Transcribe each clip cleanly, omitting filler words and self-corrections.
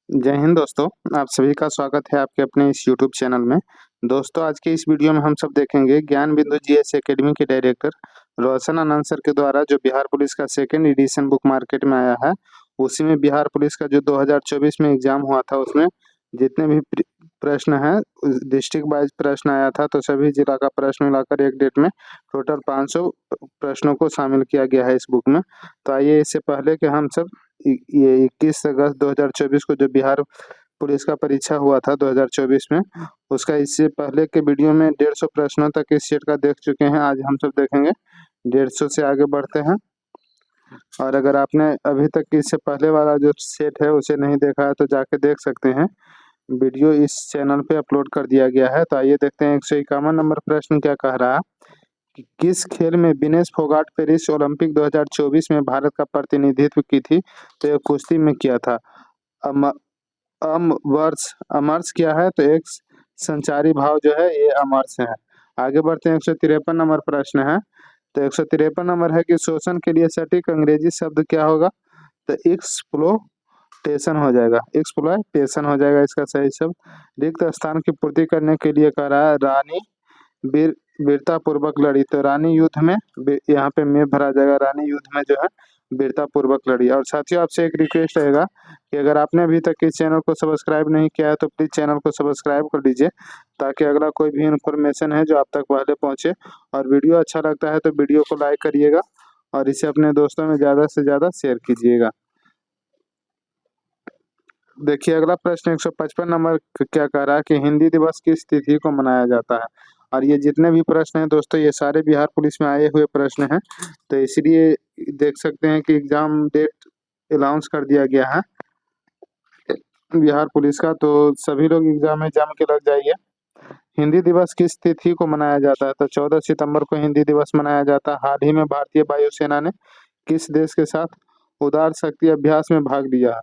जय हिंद दोस्तों। आप सभी का स्वागत है आपके अपने इस यूट्यूब चैनल में। दोस्तों, आज के इस वीडियो में हम सब देखेंगे ज्ञान बिंदु जीएस एकेडमी के डायरेक्टर रोशन आनंद सर के द्वारा जो बिहार पुलिस का सेकंड एडिशन बुक मार्केट में आया है, उसी में बिहार पुलिस का जो 2024 में एग्जाम हुआ था उसमें जितने भी प्रश्न हैं डिस्ट्रिक्ट वाइज प्रश्न आया था, तो सभी जिला का प्रश्न मिलाकर एक डेट में टोटल 500 प्रश्नों को शामिल किया गया है इस बुक में। तो आइए, इससे पहले कि हम सब ये 21 अगस्त 2024 को जो बिहार पुलिस का परीक्षा हुआ था 2024 में, उसका इससे पहले के वीडियो में 150 प्रश्नों तक इस सेट का देख चुके हैं। आज हम सब देखेंगे 150 से आगे बढ़ते हैं। और अगर आपने अभी तक इससे पहले वाला जो सेट है उसे नहीं देखा है तो जाके देख सकते हैं, वीडियो इस चैनल पे अपलोड कर दिया गया है। तो आइए देखते हैं 151 नंबर प्रश्न क्या कह रहा है कि किस खेल में विनेश फोगाट पेरिस ओलंपिक 2024 में भारत का प्रतिनिधित्व की थी? तो ये कुश्ती में किया था। अम अमवर्ष अमर्ष क्या है? तो एक संचारी भाव जो है ये अमर्ष है। आगे बढ़ते हैं 153 नंबर प्रश्न है। तो 153 नंबर है कि शोषण के लिए सटीक अंग्रेजी शब्द क्या होगा? तो एक्सप्लोटेशन हो जाएगा, एक्सप्लॉयटेशन हो जाएगा इसका सही शब्द। रिक्त स्थान की पूर्ति करने के लिए कह रहा है रानी वीर वीरता पूर्वक लड़ी। तो रानी युद्ध में यहाँ पे में भरा जाएगा, रानी युद्ध में जो है वीरता पूर्वक लड़ी। और साथियों, आपसे एक रिक्वेस्ट रहेगा कि अगर आपने अभी तक इस चैनल को सब्सक्राइब नहीं किया है तो प्लीज चैनल को सब्सक्राइब कर लीजिए, ताकि अगला कोई भी इंफॉर्मेशन है जो आप तक पहले पहुंचे। और वीडियो अच्छा लगता है तो वीडियो को लाइक करिएगा और इसे अपने दोस्तों में ज्यादा से ज्यादा शेयर कीजिएगा। देखिए अगला प्रश्न 155 नंबर क्या कह रहा है कि हिंदी दिवस किस तिथि को मनाया जाता है? और ये जितने भी प्रश्न हैं दोस्तों, ये सारे बिहार पुलिस में आए हुए प्रश्न हैं, तो इसलिए देख सकते हैं कि एग्जाम डेट अनाउंस कर दिया गया है बिहार पुलिस का, तो सभी लोग एग्जाम में जम के लग जाइए। हिंदी दिवस किस तिथि को मनाया जाता है? तो 14 सितंबर को हिंदी दिवस मनाया जाता है। हाल ही में भारतीय वायुसेना ने किस देश के साथ उदार शक्ति अभ्यास में भाग लिया है?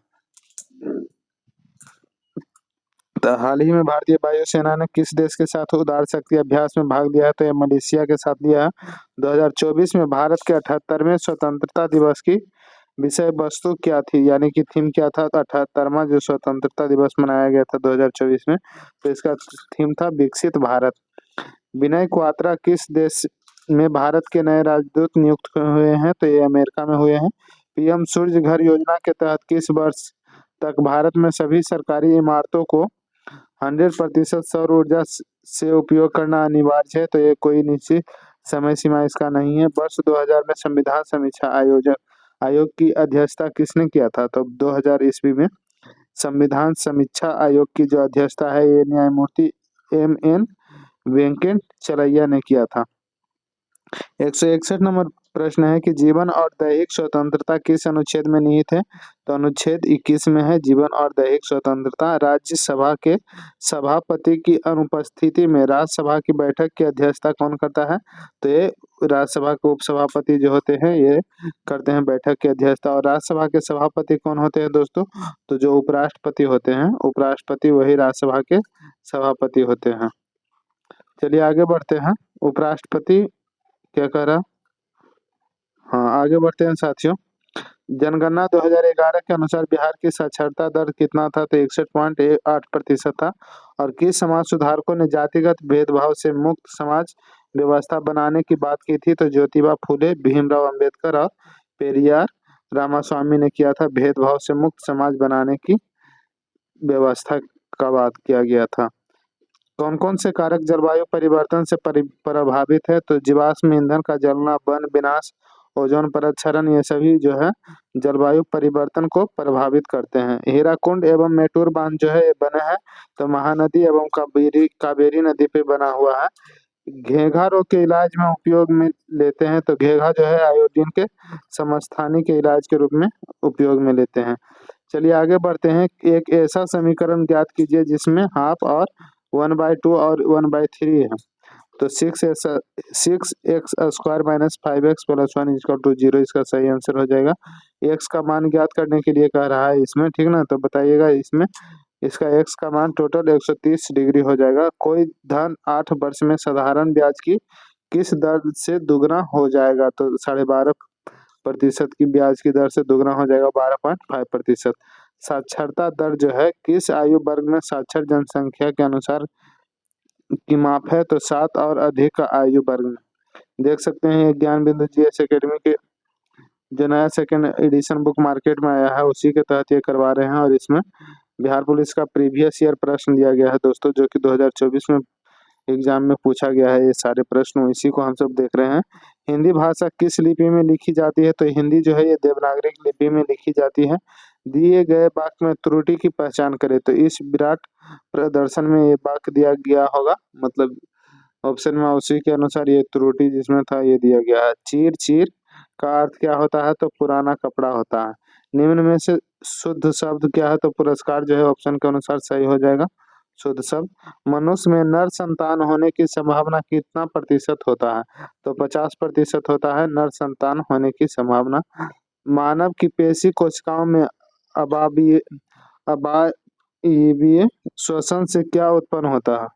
तो हाल ही में भारतीय वायुसेना ने किस देश के साथ उदार शक्ति अभ्यास में भाग लिया है? तो ये मलेशिया के साथ लिया है। 2024 में भारत के 78वें स्वतंत्रता दिवस की विषय वस्तु क्या थी, यानी कि थीम क्या था? 78वां जो स्वतंत्रता दिवस मनाया गया था 2024 में, तो इसका थीम था विकसित भारत। विनय क्वात्रा किस देश में भारत के नए राजदूत नियुक्त हुए हैं? तो ये अमेरिका में हुए हैं। पीएम सूर्य घर योजना के तहत किस वर्ष तक भारत में सभी सरकारी इमारतों को 100% सौर ऊर्जा से उपयोग करना अनिवार्य है? तो ये कोई निश्चित समय सीमा इसका नहीं है। वर्ष 2000 में संविधान समीक्षा आयोग की अध्यक्षता किसने किया था? तो 2000 ईस्वी में संविधान समीक्षा आयोग की जो अध्यक्षता है ये न्यायमूर्ति एम.एन. वेंकटचलैया ने किया था। 161 नंबर प्रश्न है कि जीवन और दैहिक स्वतंत्रता किस अनुच्छेद में निहित है? तो अनुच्छेद 21 में है जीवन और दैहिक स्वतंत्रता। राज्यसभा के सभापति की अनुपस्थिति में राज्यसभा की बैठक की अध्यक्षता कौन करता है? तो ये राज्यसभा के उपसभापति जो होते हैं ये करते हैं बैठक की अध्यक्षता। और राज्यसभा के सभापति कौन होते हैं दोस्तों? तो जो उपराष्ट्रपति होते हैं, उपराष्ट्रपति वही राज्यसभा के सभापति होते हैं। चलिए आगे बढ़ते हैं। उपराष्ट्रपति क्या कह रहा? हाँ, आगे बढ़ते हैं साथियों। जनगणना 2011 के अनुसार बिहार की साक्षरता दर कितना था? तो 61.8% था। और किस समाज सुधारकों ने जातिगत भेदभाव से मुक्त समाज व्यवस्था बनाने की बात की थी? तो ज्योतिबा फूले, भीमराव अंबेडकर और पेरियार रामास्वामी ने किया था। भेदभाव से मुक्त समाज बनाने की व्यवस्था का बात किया गया था। कौन कौन से कारक जलवायु परिवर्तन से प्रभावित है? तो जीवाश्म ईंधन का जलना, वन विनाश, ओजोन परत क्षरण, ये सभी जो है जलवायु परिवर्तन को प्रभावित करते हैं। हीराकुंड एवं मेटूर बांध जो है ये बने हैं तो महानदी एवं कावेरी नदी पे बना हुआ है। घेघा रोग के इलाज में उपयोग में लेते हैं। तो घेघा जो है आयोडीन के समस्थानिक के इलाज के रूप में उपयोग में लेते हैं। चलिए आगे बढ़ते हैं। एक ऐसा समीकरण ज्ञात कीजिए जिसमें हाफ और 1/2 और 1/3 है। तो 6x square minus 5x plus 1 equal to 0 इसका सही आंसर हो जाएगा। x का मान ज्ञात करने के लिए कह रहा है इसमें, ठीक ना? तो बताइएगा इसमें इसका x का मान टोटल 130 डिग्री हो जाएगा। कोई धन 8 वर्ष में साधारण ब्याज की किस दर से दुगना हो जाएगा? तो 12.5% की ब्याज की दर से दुगना हो जाएगा 12.5%। साक्षरता दर जो है किस आयु वर्ग में साक्षर जनसंख्या के अनुसार की माप है, तो 7 और अधिक का आयु वर्ग में। देख सकते हैं ये ज्ञान बिंदु जीएस एकेडमी के जो नया सेकंड एडिशन बुक मार्केट में आया है उसी के तहत ये करवा रहे हैं, और इसमें बिहार पुलिस का प्रीवियस ईयर प्रश्न दिया गया है दोस्तों, जो कि 2024 में एग्जाम में पूछा गया है। ये सारे प्रश्न इसी को हम सब देख रहे हैं। हिंदी भाषा किस लिपि में लिखी जाती है, तो हिंदी जो है ये देवनागरी लिपि में लिखी जाती है। दिए गए वाक्य में त्रुटि की पहचान करें, तो इस विराट प्रदर्शन में ये वाक्य दिया गया होगा, मतलब ऑप्शन में उसी के अनुसार ये त्रुटि जिसमें था ये दिया गया है। चीर चीर का अर्थ क्या होता है, तो पुराना कपड़ा होता है। निम्न में से शुद्ध शब्द क्या है, तो पुरस्कार जो है ऑप्शन के अनुसार सही हो जाएगा शुद्ध शब्द। मनुष्य में नर संतान होने की संभावना कितना प्रतिशत होता है, तो 50% होता है नर संतान होने की संभावना। मानव की पेशी कोशिकाओं में अबाबीय अबायवीय श्वसन से क्या उत्पन्न होता है।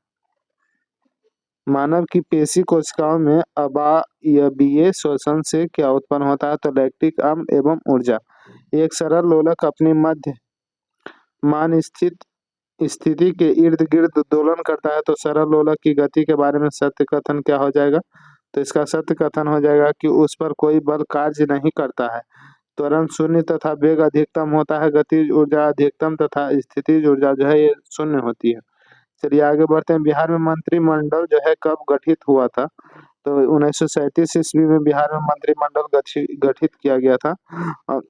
मानव की पेशी कोशिकाओं में अबायवीय श्वसन से क्या उत्पन्न होता है, तो लैक्टिक अम्ल एवं ऊर्जा। एक सरल लोलक अपनी मध्य मान स्थित स्थिति के इर्द गिर्द दोलन करता है, तो सरल लोलक की गति के बारे में सत्य कथन क्या हो जाएगा, तो इसका सत्य कथन हो जाएगा कि उस पर कोई बल कार्य नहीं करता है। त्वरण शून्य तथा वेग अधिकतम होता है, गतिज ऊर्जा अधिकतम तथा स्थितिज ऊर्जा जो है ये शून्य होती है। चलिए आगे बढ़ते हैं। बिहार में मंत्रिमंडल जो है कब गठित हुआ था, तो 1937 ईस्वी में बिहार में मंत्रिमंडल गठित किया गया था। और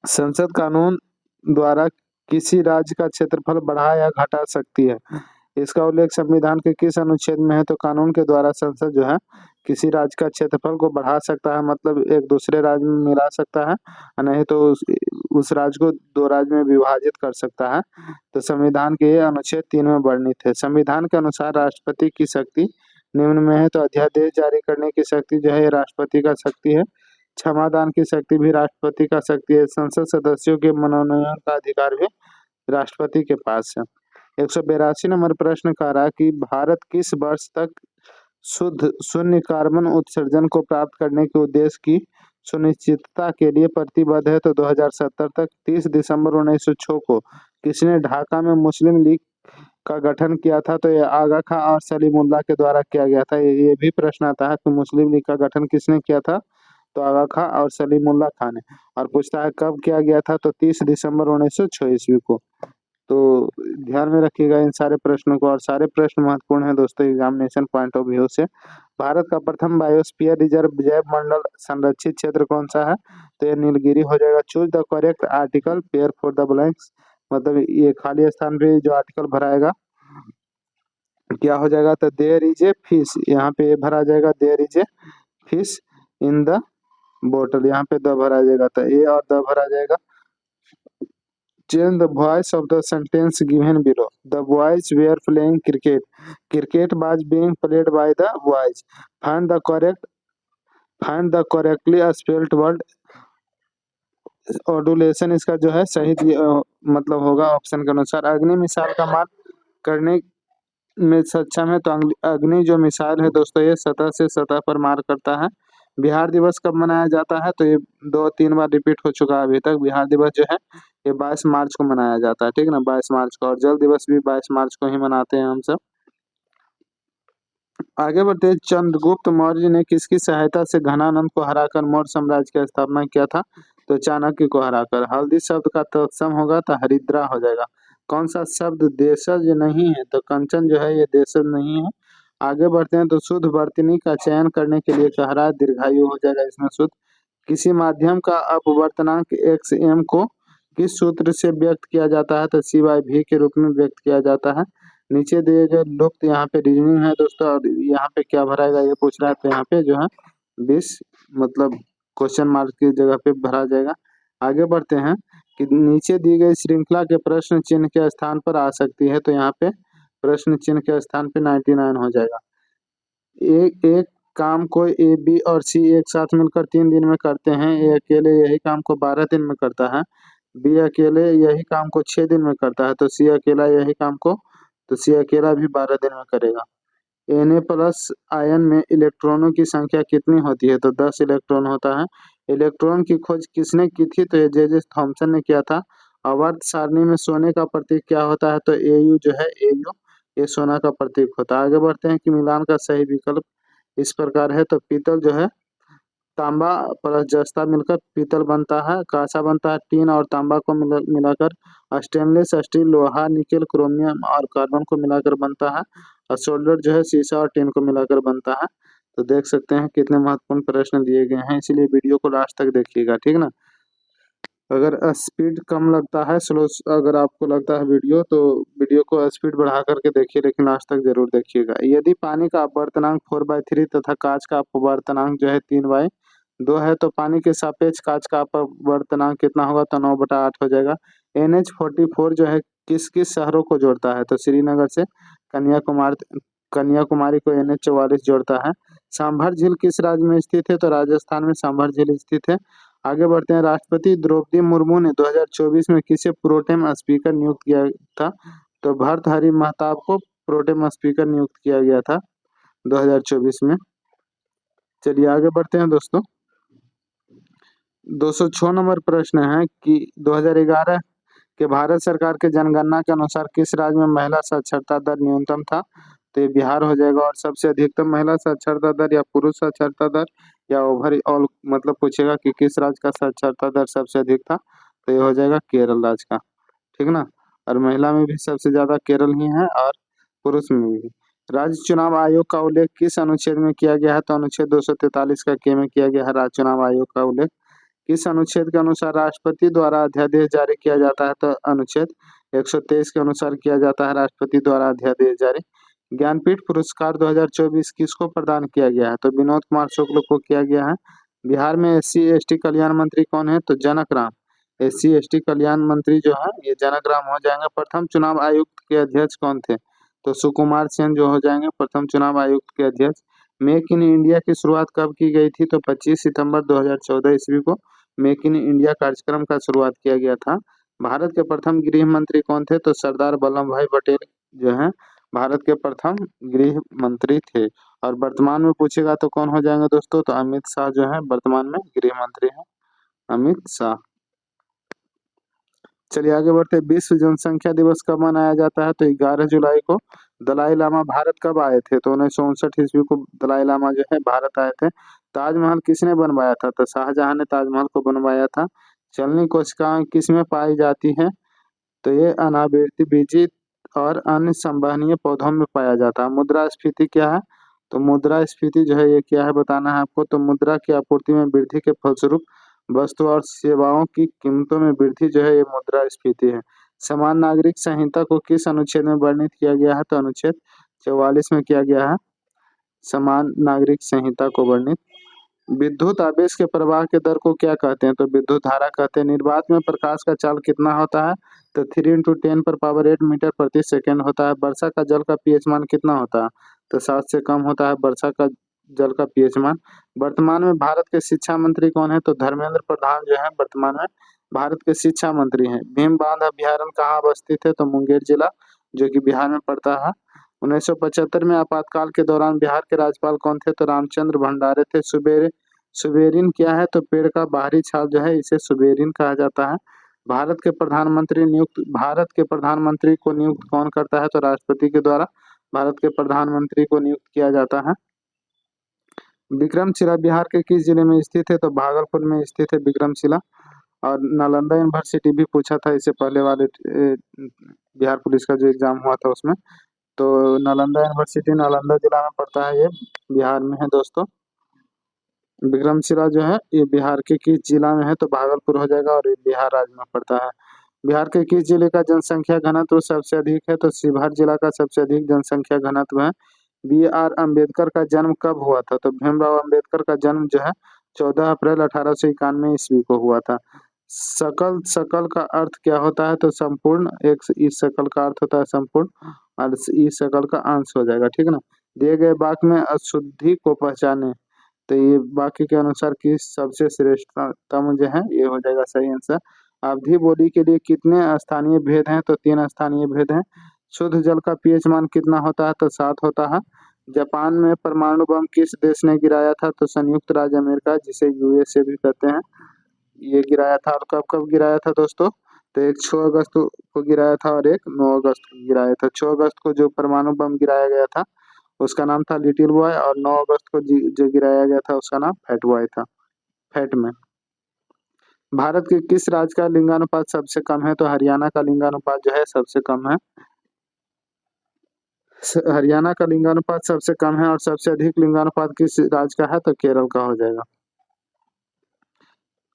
संसद कानून द्वारा किसी राज्य का क्षेत्रफल बढ़ा या घटा सकती है, इसका उल्लेख संविधान के किस अनुच्छेद में है, तो कानून के द्वारा संसद जो है किसी राज्य का क्षेत्रफल को बढ़ा सकता है, मतलब एक दूसरे राज्य में मिला सकता है, नहीं तो उस राज्य को 2 राज्य में विभाजित कर सकता है। तो संविधान के अनुच्छेद 3 में वर्णित है। संविधान के अनुसार राष्ट्रपति की शक्ति निम्न में है, तो अध्यादेश जारी करने की शक्ति जो है ये राष्ट्रपति का शक्ति है। क्षमादान की शक्ति भी राष्ट्रपति का शक्ति है। संसद सदस्यों के मनोनयन का अधिकार भी राष्ट्रपति के पास है। 182 नंबर प्रश्न कह रहा है कि भारत किस वर्ष तक शुद्ध शून्य कार्बन उत्सर्जन को प्राप्त करने के उद्देश्य की सुनिश्चितता के लिए प्रतिबद्ध है, तो 2070 तक। 30 दिसंबर 1906 को किसने ढाका में मुस्लिम लीग का गठन किया था, तो यह आगा खां और सलीमुल्लाह के द्वारा किया गया था। ये भी प्रश्न आता है कि मुस्लिम लीग का गठन किसने किया था, तो आगा खां और सलीमुल्लाह खान ने। और पूछता है कब किया गया था, तो 30 दिसंबर 1906 ईस्वी को। तो ध्यान में रखिएगा इन सारे प्रश्नों को, और सारे प्रश्न महत्वपूर्ण है दोस्तों एग्जामिनेशन पॉइंट ऑफ व्यू से। भारत का प्रथम बायोस्फीयर रिजर्व जैव मंडल संरक्षित क्षेत्र कौन सा है, तो ये नीलगिरी हो जाएगा। Choose the correct article, pair for the blanks, मतलब ये खाली स्थान पे जो आर्टिकल भराएगा क्या हो जाएगा, तो देयर इज ए फिश, यहाँ पे ये भरा जाएगा there is a fish in the बोतल, यहाँ पे द भरा जाएगा, तो ए और द भरा जाएगा। Change the voice of the sentence given below. The boys were playing cricket. Cricket was being played by the boys. Find the correctly spelled word. Odulation इसका जो है सही मतलब होगा ऑप्शन के अनुसार। अग्नि मिसाइल का मार करने में सक्षम है, तो अग्नि जो मिसाइल है दोस्तों ये सतह से सतह पर मार करता है। बिहार दिवस कब मनाया जाता है, तो ये 2-3 बार रिपीट हो चुका है अभी तक। बिहार दिवस जो है ये 22 मार्च को मनाया जाता है, ठीक ना, 22 मार्च को। और जल दिवस भी 22 मार्च को ही मनाते हैं हम सब। आगे बढ़ते हैं। चंद्रगुप्त मौर्य ने किसकी सहायता से घनानंद को हराकर मौर्य साम्राज्य की स्थापना किया था, तो चाणक्य को हराकर। हल्दी शब्द का तत्सम होगा, तो हरिद्रा हो जाएगा। कौन सा शब्द देशज नहीं है, तो कंचन जो है ये देशज नहीं है। आगे बढ़ते हैं। तो शुद्ध वर्तनी का चयन करने के लिए कह रहा है, दीर्घायु हो जाएगा इसमें शुद्ध। किसी माध्यम का अपवर्तनांक एक्स एम को किस सूत्र से व्यक्त किया जाता है, तो सी बाई भी के रूप में व्यक्त किया जाता है। नीचे दिए गए लुप्त यहाँ पे रीजनिंग है दोस्तों, और यहाँ पे क्या भराएगा ये पूछ रहा है, तो यहाँ पे जो है 20 मतलब क्वेश्चन मार्क की जगह पे भरा जाएगा। आगे बढ़ते हैं कि नीचे दी गई श्रृंखला के प्रश्न चिन्ह के स्थान पर आ सकती है, तो यहाँ पे प्रश्न चिन्ह के स्थान पे 99 हो जाएगा। एक काम को ए बी और सी एक साथ मिलकर 3 दिन में करते हैं। ए अकेले यही काम को 12 दिन में करता है। बी अकेले यही काम को 6 दिन में करता है, तो सी अकेला यही काम को, तो सी अकेला भी 12 दिन में करेगा। Na प्लस आयन में इलेक्ट्रॉनों की संख्या कितनी होती है, तो 10 इलेक्ट्रॉन होता है। इलेक्ट्रॉन की खोज किसने की थी, तो ये जे जे थॉमसन ने किया था। आवर्त सारणी में सोने का प्रतीक क्या होता है? तो एयू जो है, एयू ये सोना का प्रतीक होता है। आगे बढ़ते हैं कि मिलान का सही विकल्प इस प्रकार है। तो पीतल जो है, तांबा प्लस जस्ता मिलकर पीतल बनता है, कांसा बनता है, टीन और तांबा को मिलाकर स्टेनलेस स्टील, लोहा, निकेल, क्रोमियम और कार्बन को मिलाकर बनता है, और सोल्डर जो है शीशा और टीन को मिलाकर बनता है। तो देख सकते हैं कितने महत्वपूर्ण प्रश्न दिए गए हैं, इसीलिए वीडियो को लास्ट तक देखिएगा, ठीक ना। अगर स्पीड कम लगता है, स्लो अगर आपको लगता है वीडियो, तो वीडियो को स्पीड बढ़ा करके देखिए, लेकिन लास्ट तक जरूर देखिएगा। यदि पानी का अपवर्तनांक 4/3 तथा कांच का अपवर्तनांक जो है 3/2 है, तो पानी के सापेक्ष कांच का अपवर्तनांक कितना होगा? तो 9/8 हो जाएगा। NH44 जो है किस किस शहरों को जोड़ता है? तो श्रीनगर से कन्याकुमारी को NH44 जोड़ता है। सांभर झील किस राज्य में स्थित है? तो राजस्थान में सांभर झील स्थित है। आगे बढ़ते हैं। राष्ट्रपति द्रौपदी मुर्मू ने 2024 में किसे प्रोटेम स्पीकर नियुक्त किया था? तो भर्तृहरि महताब को प्रोटेम स्पीकर नियुक्त किया गया था 2024 में। चलिए आगे बढ़ते हैं दोस्तों। 206 नंबर प्रश्न है कि 2011 के भारत सरकार के जनगणना के अनुसार किस राज्य में महिला साक्षरता दर न्यूनतम था? तो ये बिहार हो जाएगा। और सबसे अधिकतम महिला साक्षरता दर या पुरुष साक्षरता दर या ओवरऑल मतलब पूछेगा कि किस राज्य का साक्षरता दर सबसे अधिक था, तो ये हो जाएगा केरल राज्य का, ठीक ना। और महिला में भी सबसे ज्यादा केरल ही है, और पुरुष में भी। राज्य चुनाव आयोग का उल्लेख किस अनुच्छेद में किया गया है? तो अनुच्छेद 243 का के में किया गया है राज्य चुनाव आयोग का उल्लेख। किस अनुच्छेद के अनुसार राष्ट्रपति द्वारा अध्यादेश जारी किया जाता है? तो अनुच्छेद 123 के अनुसार किया जाता है राष्ट्रपति द्वारा अध्यादेश जारी। ज्ञानपीठ पुरस्कार 2024 किसको प्रदान किया गया है? तो विनोद कुमार शुक्ल को किया गया है। बिहार में SC/ST कल्याण मंत्री कौन है? तो जनक राम। SC/ST कल्याण मंत्री जो है ये जनक राम हो जाएंगे। प्रथम चुनाव आयुक्त के अध्यक्ष कौन थे? तो सुकुमार सेन जो हो जाएंगे प्रथम चुनाव आयुक्त के अध्यक्ष। मेक इन इंडिया की शुरुआत कब की गई थी? तो 25 सितंबर 2014 ईस्वी को मेक इन इंडिया कार्यक्रम का शुरुआत किया गया था। भारत के प्रथम गृह मंत्री कौन थे? तो सरदार वल्लभ भाई पटेल जो है भारत के प्रथम गृह मंत्री थे। और वर्तमान में पूछेगा तो कौन हो जाएंगे दोस्तों? तो अमित शाह जो है वर्तमान में गृह मंत्री हैं, अमित शाह। चलिए आगे बढ़ते हैं। विश्व जनसंख्या दिवस कब मनाया जाता है? तो 11 जुलाई को। दलाई लामा भारत कब आए थे? तो 1959 ईस्वी को दलाई लामा जो है भारत आए थे। ताजमहल किसने बनवाया था? तो शाहजहां ने ताजमहल को बनवाया था। चलनी कोशिकाएं किसमें पाई जाती हैं? तो ये अनावृष्टि बीजित और अन्य संवहनीय पौधों में पाया जाता है। मुद्रास्फीति क्या है? तो मुद्रास्फीति जो है ये क्या है बताना है आपको। तो मुद्रा की आपूर्ति में वृद्धि के फलस्वरूप वस्तु और सेवाओं की कीमतों में वृद्धि जो है ये मुद्रास्फीति है। समान नागरिक संहिता को किस अनुच्छेद में वर्णित किया गया है? तो अनुच्छेद 44 में किया गया है समान नागरिक संहिता को वर्णित। विद्युत आवेश के प्रवाह के दर को क्या कहते हैं? तो विद्युत धारा कहते हैं। निर्वात में प्रकाश का चाल कितना होता है? तो 3 × 10⁸ मीटर प्रति सेकंड होता है। वर्षा का जल का pH मान कितना होता है? तो 7 से कम होता है वर्षा का जल का pH मान। वर्तमान में भारत के शिक्षा मंत्री कौन है? तो धर्मेंद्र प्रधान जो है वर्तमान में भारत के शिक्षा मंत्री हैं। भीम बांध अभ्यारण्य कहाँ अवस्थित है? तो मुंगेर जिला जो कि बिहार में पड़ता है। 1975 में आपातकाल के दौरान बिहार के राज्यपाल कौन थे? तो रामचंद्र भंडारे थे। सुबेरिन क्या है? तो पेड़ का बाहरी छाल जो है इसे सुबेरिन कहा जाता है। भारत के प्रधानमंत्री को नियुक्त कौन करता है? तो राष्ट्रपति के द्वारा भारत के प्रधानमंत्री को नियुक्त किया जाता है। विक्रमशिला बिहार के किस जिले में स्थित है? तो भागलपुर में स्थित है विक्रमशिला। और नालंदा यूनिवर्सिटी भी पूछा था इससे पहले वाले बिहार पुलिस का जो एग्जाम हुआ था उसमें। तो नालंदा यूनिवर्सिटी नालंदा जिला में पड़ता है, ये बिहार में है दोस्तों। विक्रमशिला जो है ये बिहार के किस जिला में है? तो भागलपुर हो जाएगा, और ये बिहार राज्य में पड़ता है। बिहार के किस जिले का जनसंख्या घनत्व सबसे अधिक है? तो शिवहर जिला का सबसे अधिक जनसंख्या घनत्व है। BR अम्बेडकर का जन्म कब हुआ था? तो भीमराव अम्बेडकर का जन्म जो है 14 अप्रैल 1891 ईस्वी को हुआ था। सकल सकल का अर्थ क्या होता है? तो संपूर्ण। एक इस सकल का अर्थ होता है संपूर्ण, और इस सकल का अंश हो जाएगा, ठीक ना। दिए गए वाक्य में अशुद्धि को पहचाने, तो ये वाक्य के अनुसार किस सबसे श्रेष्ठतम जो है ये हो जाएगा सही आंसर। अवधि बोली के लिए कितने स्थानीय भेद हैं? तो 3 स्थानीय भेद हैं। शुद्ध जल का pH मान कितना होता है? तो 7 होता है। जापान में परमाणु बम किस देश ने गिराया था? तो संयुक्त राज्य अमेरिका, जिसे USA भी कहते हैं, ये गिराया था। और कब कब गिराया था दोस्तों? तो एक 6 अगस्त को गिराया था और एक 9 अगस्त को गिराया था। 6 अगस्त को जो परमाणु बम गिराया गया था उसका नाम था लिटिल बॉय, और 9 अगस्त को जो गिराया गया था उसका नाम फैट बॉय था। फैट में भारत के किस राज्य का लिंगानुपात सबसे कम है? तो हरियाणा का लिंगानुपात जो है सबसे कम है। हरियाणा का लिंगानुपात सबसे कम है, और सबसे अधिक लिंगानुपात किस राज्य का है? तो केरल का हो जाएगा।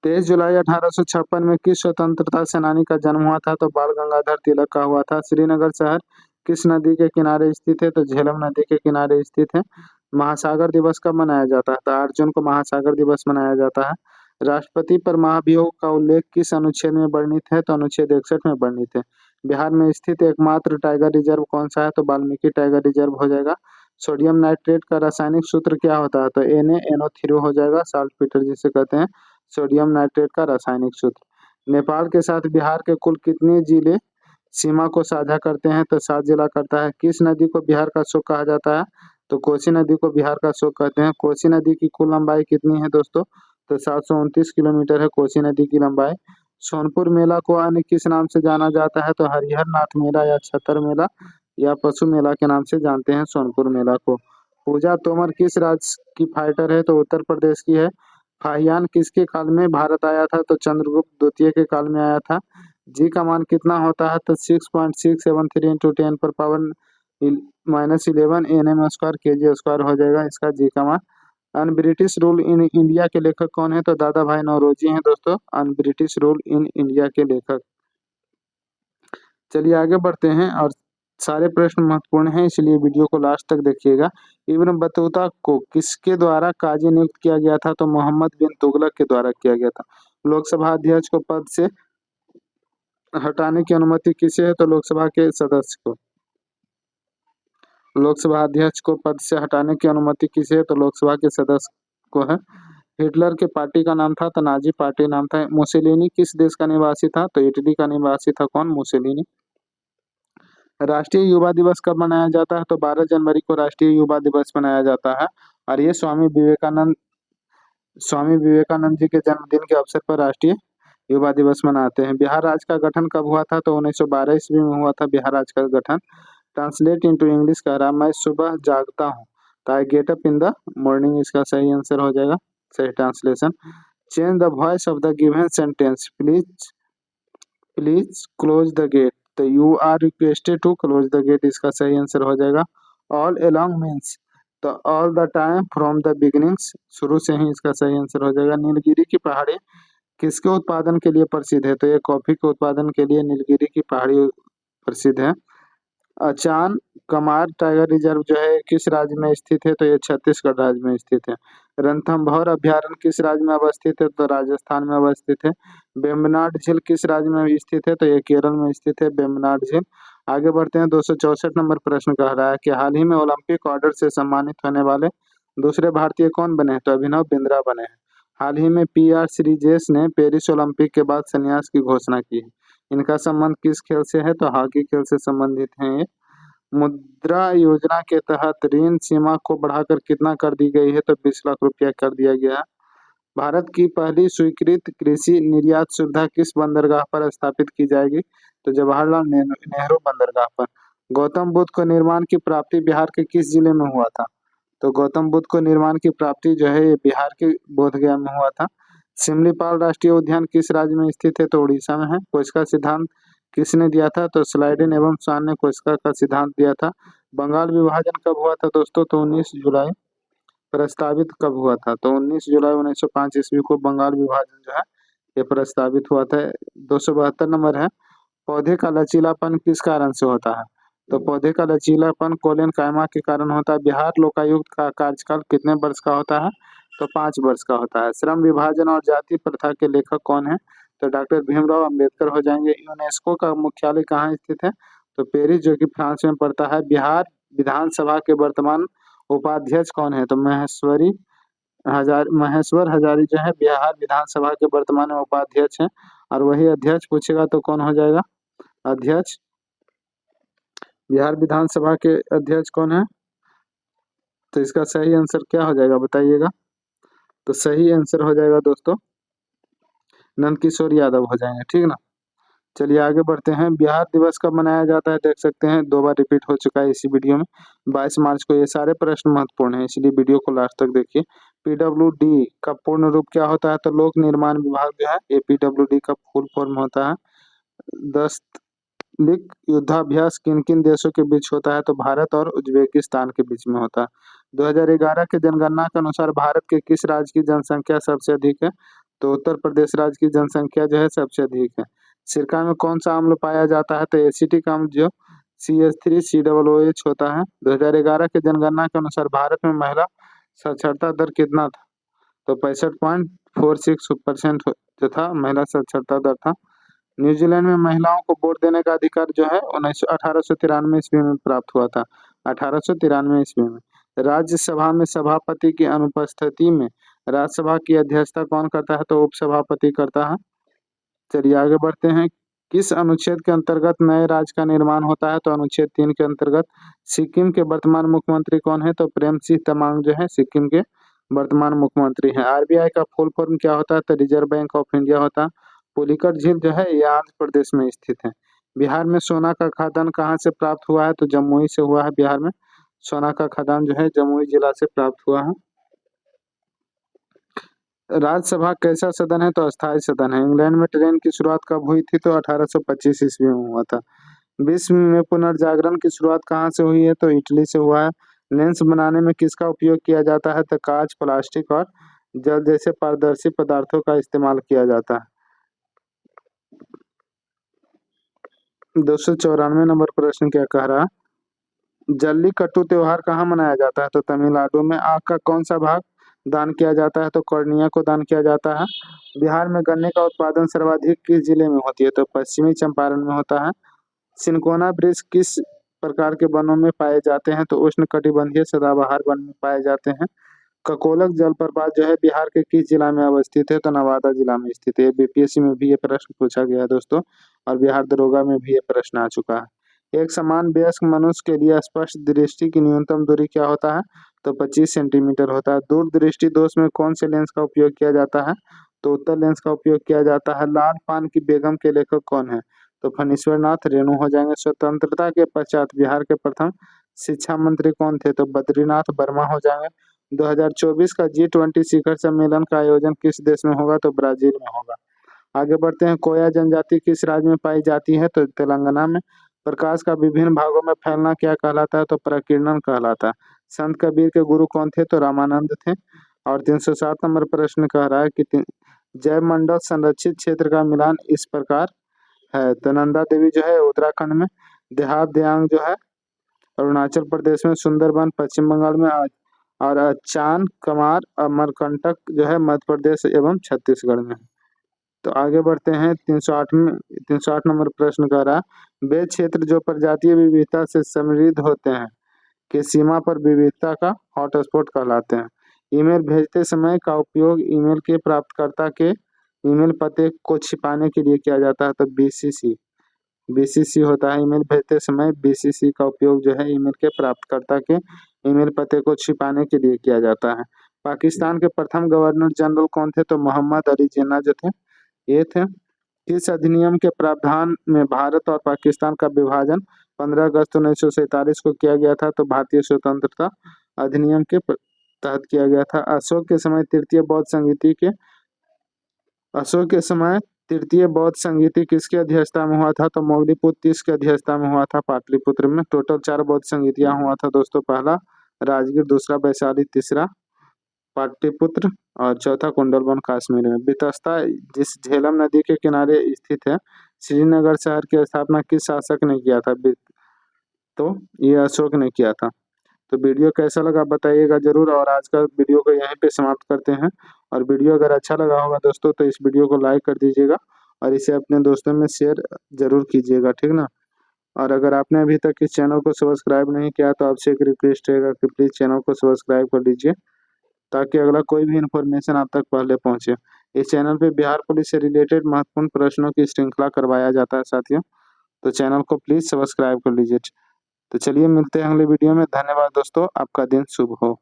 23 जुलाई 1856 में किस स्वतंत्रता सेनानी का जन्म हुआ था? तो बाल गंगाधर तिलक का हुआ था। श्रीनगर शहर किस नदी के किनारे स्थित है? तो झेलम नदी के किनारे स्थित है। महासागर दिवस कब मनाया जाता है? तो 8 जून को महासागर दिवस मनाया जाता है। राष्ट्रपति पर महाभियोग का उल्लेख किस अनुच्छेद में वर्णित है? तो अनुच्छेद 61 में वर्णित है। बिहार में स्थित एकमात्र टाइगर रिजर्व कौन सा है? तो वाल्मीकि टाइगर रिजर्व हो जाएगा। सोडियम नाइट्रेट का रासायनिक सूत्र क्या होता है? तो NaNO3 हो जाएगा, साल्टपीटर जिसे कहते हैं। सोडियम नाइट्रेट का रासायनिक सूत्र। नेपाल के साथ बिहार के कुल कितने जिले सीमा को साझा करते हैं? तो 7 जिला करता है। किस नदी को बिहार का शोक कहा जाता है? तो कोसी नदी को बिहार का शोक कहते हैं। कोसी नदी की कुल लंबाई कितनी है दोस्तों? तो 729 किलोमीटर है कोसी नदी की लंबाई। सोनपुर मेला को अन्य किस नाम से जाना जाता है? तो हरिहर नाथ मेला या छतर मेला या पशु मेला के नाम से जानते हैं सोनपुर मेला को। पूजा तोमर किस राज्य की फाइटर है? तो उत्तर प्रदेश की है। फाहियान किसके काल में भारत आया था? तो चंद्रगुप्त द्वितीय के काल में आया था। जी का मान कितना होता है? तो 6.673 इंटू 10⁻11 nm² kg² हो जाएगा इसका जी का मान। Un British rule in India के लेखक कौन है? तो दादा भाई नौरोजी हैं दोस्तों, un British rule in India के लेखक। चलिए आगे बढ़ते हैं, और सारे प्रश्न महत्वपूर्ण हैं इसलिए वीडियो को लास्ट तक देखिएगा। इब्न बतूता को किसके द्वारा काजी नियुक्त किया गया था? तो मोहम्मद बिन तुगलक के द्वारा किया गया था। लोकसभा अध्यक्ष को पद से हटाने की अनुमति किसे है? तो लोकसभा के सदस्य को। लोकसभा अध्यक्ष को पद से हटाने की अनुमति किसे है? तो लोकसभा के सदस्य को है। हिटलर के पार्टी का नाम था तो नाजी पार्टी नाम था। मुसेलिनी किस देश का निवासी था? तो इटली का निवासी था। कौन? मुसेलिनी। राष्ट्रीय युवा दिवस कब मनाया जाता है? तो 12 जनवरी को राष्ट्रीय युवा दिवस मनाया जाता है, और ये स्वामी विवेकानंद जी के जन्मदिन के अवसर पर राष्ट्रीय युवा दिवस मनाते हैं। बिहार राज्य का गठन कब हुआ था? तो 1912 ईस्वी में हुआ था बिहार राज्य का गठन। ट्रांसलेट इनटू इंग्लिश कह रहा, मैं सुबह जागता हूँ तो I get up in the morning, इसका सही आंसर हो जाएगा, सही translation. Change the voice of the given sentence, please please close the gate, तो you are requested to close the gate, इसका सही आंसर हो जाएगा। ऑल अलोंग मीन्स तो all the time from the beginnings, शुरू से ही, इसका सही आंसर हो जाएगा। नीलगिरी की पहाड़ी किसके उत्पादन के लिए प्रसिद्ध है? तो ये कॉफी के उत्पादन के लिए नीलगिरी की पहाड़ी प्रसिद्ध है। अचान कमार टाइगर रिजर्व जो है किस राज्य में स्थित है? तो ये छत्तीसगढ़ राज्य में स्थित है। रणथंभौर अभयारण्य किस राज्य में अवस्थित है? तो राजस्थान में अवस्थित है। वेम्बनाड झील किस राज्य में स्थित है? तो ये केरल में स्थित है वेम्बनाड झील। आगे बढ़ते हैं, 264 नंबर प्रश्न कह रहा है कि हाल ही में ओलंपिक ऑर्डर से सम्मानित होने वाले दूसरे भारतीय कौन बने हैं? तो अभिनव बिंद्रा बने हैं। हाल ही में PR श्रीजेश ने पेरिस ओलंपिक के बाद संन्यास की घोषणा की है। इनका संबंध किस खेल से है? तो हॉकी खेल से संबंधित है ये। मुद्रा योजना के तहत ऋण सीमा को बढ़ाकर कितना कर दी गई है? तो 20 लाख रुपया कर दिया गया है। भारत की पहली स्वीकृत कृषि निर्यात सुविधा किस बंदरगाह पर स्थापित की जाएगी? तो जवाहरलाल नेहरू बंदरगाह पर। गौतम बुद्ध को निर्माण की प्राप्ति बिहार के किस जिले में हुआ था? तो गौतम बुद्ध को निर्माण की प्राप्ति जो है ये बिहार के बोधगया में हुआ था। सिमलीपाल राष्ट्रीय उद्यान किस राज्य में स्थित है? तो उड़ीसा में है। कोशिका सिद्धांत किसने दिया था? तो स्लाइडेन एवं स्वान ने कोशिका का सिद्धांत दिया था। बंगाल विभाजन कब हुआ था दोस्तों? तो 19 जुलाई। प्रस्तावित कब हुआ था? तो 19 जुलाई 1905 ईस्वी को बंगाल विभाजन जो है ये प्रस्तावित हुआ था। 272 नंबर है, पौधे का लचीलापन किस कारण से होता है? तो पौधे का लचीलापन कोलेन कायमा के कारण होता है। बिहार लोकायुक्त का कार्यकाल कितने वर्ष का होता है? तो 5 वर्ष का होता है। श्रम विभाजन और जाति प्रथा के लेखक कौन है? तो डॉक्टर भीमराव अंबेडकर हो जाएंगे। यूनेस्को का मुख्यालय कहाँ स्थित है? तो पेरिस, जो कि फ्रांस में पड़ता है। बिहार विधानसभा के वर्तमान उपाध्यक्ष कौन है? तो महेश्वर हजारी जो है बिहार विधानसभा के वर्तमान में उपाध्यक्ष हैं, और वही अध्यक्ष पूछेगा तो कौन हो जाएगा अध्यक्ष? बिहार विधानसभा के अध्यक्ष कौन है? तो इसका सही आंसर क्या हो जाएगा बताइएगा? तो सही आंसर हो जाएगा दोस्तों नंदकिशोर यादव हो जाएंगे, ठीक ना। चलिए आगे बढ़ते हैं। बिहार दिवस कब मनाया जाता है, देख सकते हैं 2 बार रिपीट हो चुका है इसी वीडियो में। 22 मार्च को। ये सारे प्रश्न महत्वपूर्ण हैं, इसलिए वीडियो को लास्ट तक देखिए। पीडब्ल्यूडी का पूर्ण रूप क्या होता है, तो लोक निर्माण विभाग जो है, ये पीडब्ल्यूडी का फुल फॉर्म होता है। 10 लिक युद्धाभ्यास किन किन देशों के बीच होता है, तो भारत और उज्बेकिस्तान के बीच में होता है। 2011 के जनगणना के अनुसार भारत के किस राज्य की जनसंख्या सबसे अधिक है, तो उत्तर प्रदेश राज्य की जनसंख्या जो है सबसे अधिक है। सिरका में कौन सा अम्ल पाया जाता है, तो एसिटिक अम्ल जो CH3COOH होता है। 2011 के जनगणना के अनुसार भारत में महिला साक्षरता दर कितना था, तो 65.46% जो था महिला साक्षरता दर था। न्यूजीलैंड में महिलाओं को वोट देने का अधिकार जो है 1893 ईस्वी में प्राप्त हुआ था। 1893 ईस्वी में। राज्यसभा में सभापति की अनुपस्थिति में राज्यसभा की अध्यक्षता कौन करता है, तो उपसभापति करता है। चलिए आगे बढ़ते हैं। किस अनुच्छेद के अंतर्गत नए राज्य का निर्माण होता है, तो अनुच्छेद 3 के अंतर्गत। सिक्किम के वर्तमान मुख्यमंत्री कौन है, तो प्रेम सिंह तमांग जो है सिक्किम के वर्तमान मुख्यमंत्री हैं। आरबीआई का फुल फॉर्म क्या होता है, तो रिजर्व बैंक ऑफ इंडिया होता है। पुलिकट झील जो है ये आंध्र प्रदेश में स्थित है। बिहार में सोना का खदान कहाँ से प्राप्त हुआ है, तो जमुई से हुआ है। बिहार में सोना का खदान जो है जमुई जिला से प्राप्त हुआ है। राज्यसभा कैसा सदन है, तो अस्थायी सदन है। इंग्लैंड में ट्रेन की शुरुआत कब हुई थी, तो 1825 ईस्वी में हुआ था। विश्व में पुनर्जागरण की शुरुआत कहाँ से हुई है, तो इटली से हुआ है। लेंस बनाने में किसका उपयोग किया जाता है, तो कांच, प्लास्टिक और जल जैसे पारदर्शी पदार्थों का इस्तेमाल किया जाता है। 294 नंबर प्रश्न क्या कह रहा है, जल्लीकट्टू त्योहार कहाँ मनाया जाता है, तो तमिलनाडु में। आग का कौन सा भाग दान किया जाता है, तो कॉर्निया को दान किया जाता है। बिहार में गन्ने का उत्पादन सर्वाधिक किस जिले में होती है, तो पश्चिमी चंपारण में होता है। सिनकोना वृक्ष किस प्रकार के वनों में पाए जाते हैं, तो उष्णकटिबंधीय सदाबहार वन में पाए जाते हैं। ककोलक जलप्रपात जो है बिहार के किस जिला में अवस्थित है, तो नवादा जिला में स्थित है। बीपीएससी में भी ये प्रश्न पूछा गया है दोस्तों, और बिहार दरोगा में भी ये प्रश्न आ चुका है। एक समान वयस्क मनुष्य के लिए स्पष्ट दृष्टि की न्यूनतम दूरी क्या होता है, तो 25 सेंटीमीटर होता है। दूरदृष्टि दोष में कौन से लेंस का उपयोग किया जाता है, तो उत्तल लेंस का उपयोग किया जाता है। लाल पान की बेगम के लेखक कौन है, तो फणीश्वर नाथ रेणु हो जाएंगे। स्वतंत्रता के पश्चात बिहार के प्रथम शिक्षा मंत्री कौन थे, तो बद्रीनाथ वर्मा हो जाएंगे। 2024 का G20 शिखर सम्मेलन का आयोजन किस देश में होगा, तो ब्राजील में होगा। आगे बढ़ते हैं। कोया जनजाति किस राज्य में पाई जाती है, तो तेलंगाना में। प्रकाश का विभिन्न भागों में फैलना क्या कहलाता है, तो प्रकीर्णन कहलाता है। संत कबीर के गुरु कौन थे, तो रामानंद थे। और 307 नंबर प्रश्न कह रहा है कि जयमंडल संरक्षित क्षेत्र का मिलान इस प्रकार है, तो नंदा देवी जो है उत्तराखंड में। देहात दियांग जो है अरुणाचल प्रदेश में। सुंदरबन पश्चिम बंगाल में। और चांद कमार अमरकंटक जो है मध्य प्रदेश एवं छत्तीसगढ़ में। तो आगे बढ़ते हैं। 308 नंबर प्रश्न कह रहा है, वे क्षेत्र जो प्रजातीय विविधता से समृद्ध होते हैं के सीमा पर विविधता का हॉटस्पॉट कहलाते हैं। ईमेल भेजते समय का उपयोग ईमेल के प्राप्तकर्ता के ईमेल पते को छिपाने के लिए किया जाता है, तो बीसीसी होता है। ईमेल भेजते समय बीसीसी का उपयोग जो है ईमेल के प्राप्तकर्ता के ईमेल पते को छिपाने के लिए किया जाता है। पाकिस्तान के प्रथम गवर्नर जनरल कौन थे, तो मोहम्मद अली जिन्ना जो थे ये थे। किस अधिनियम के प्रावधान में भारत और पाकिस्तान का विभाजन 15 अगस्त 1947 को किया गया था, तो भारतीय स्वतंत्रता अधिनियम के तहत किया गया था। अशोक के समय तृतीय बौद्ध संगीति किसकी अध्यक्षता में हुआ था, तो मौलिपुत्र की अध्यक्षता में हुआ था पाटलिपुत्र में। टोटल 4 बौद्ध संगीतियां हुआ था दोस्तों। पहला राजगीर, दूसरा वैशाली, तीसरा पाटलिपुत्र और चौथा कुंडलवन कश्मीर में। बितस्ता जिस झेलम नदी के किनारे स्थित है, श्रीनगर शहर की स्थापना किस शासक ने किया था, तो ये अशोक ने किया था। तो वीडियो कैसा लगा बताइएगा जरूर, और आज का वीडियो को यहीं पे समाप्त करते हैं। और वीडियो अगर अच्छा लगा होगा दोस्तों तो इस वीडियो को लाइक कर दीजिएगा और इसे अपने दोस्तों में शेयर जरूर कीजिएगा, ठीक ना। और अगर आपने अभी तक इस चैनल को सब्सक्राइब नहीं किया तो आपसे एक रिक्वेस्ट रहेगा कि प्लीज़ चैनल को सब्सक्राइब कर लीजिए, ताकि अगला कोई भी इन्फॉर्मेशन आप तक पहले पहुंचे। इस चैनल पे बिहार पुलिस से रिलेटेड महत्वपूर्ण प्रश्नों की श्रृंखला करवाया जाता है साथियों, तो चैनल को प्लीज़ सब्सक्राइब कर लीजिए। तो चलिए मिलते हैं अगले वीडियो में। धन्यवाद दोस्तों, आपका दिन शुभ हो।